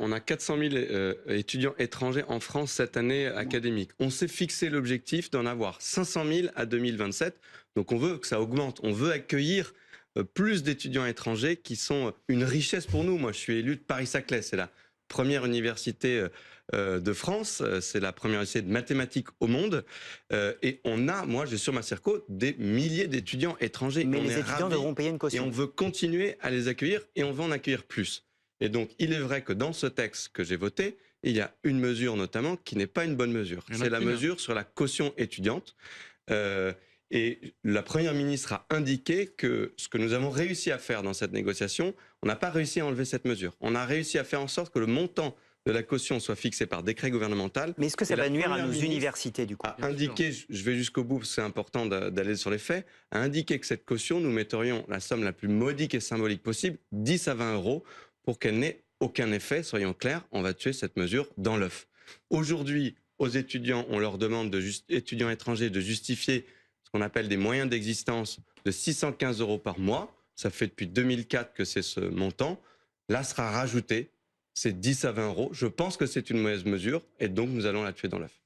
on a 400 000 étudiants étrangers en France cette année académique. On s'est fixé l'objectif d'en avoir 500 000 à 2027. Donc on veut que ça augmente. On veut accueillir plus d'étudiants étrangers qui sont une richesse pour nous. Moi, je suis élu de Paris-Saclay. C'est la première université de France. C'est la première université de mathématiques au monde. Et on a, moi, j'ai sur ma Cerco des milliers d'étudiants étrangers. Mais On les est étudiants ravis devront payer une et caution. on veut continuer à les accueillir et on veut en accueillir plus. Et donc, il est vrai que dans ce texte que j'ai voté, il y a une mesure notamment qui n'est pas une bonne mesure. C'est la mesure sur la caution étudiante. Et la Première ministre a indiqué que ce que nous avons réussi à faire dans cette négociation, on n'a pas réussi à enlever cette mesure. On a réussi à faire en sorte que le montant de la caution soit fixé par décret gouvernemental. Mais est-ce que ça va nuire à nos universités, du coup? A indiqué, je vais jusqu'au bout, c'est important d'aller sur les faits, a indiqué que cette caution, nous metterions la somme la plus modique et symbolique possible, 10 à 20 euros, pour qu'elle n'ait aucun effet. Soyons clairs, on va tuer cette mesure dans l'œuf. Aujourd'hui, aux étudiants, on leur demande, étudiants étrangers, de justifier ce qu'on appelle des moyens d'existence de 615 euros par mois. Ça fait depuis 2004 que c'est ce montant. Là sera rajouté, c'est 10 à 20 euros. Je pense que c'est une mauvaise mesure et donc nous allons la tuer dans l'œuf.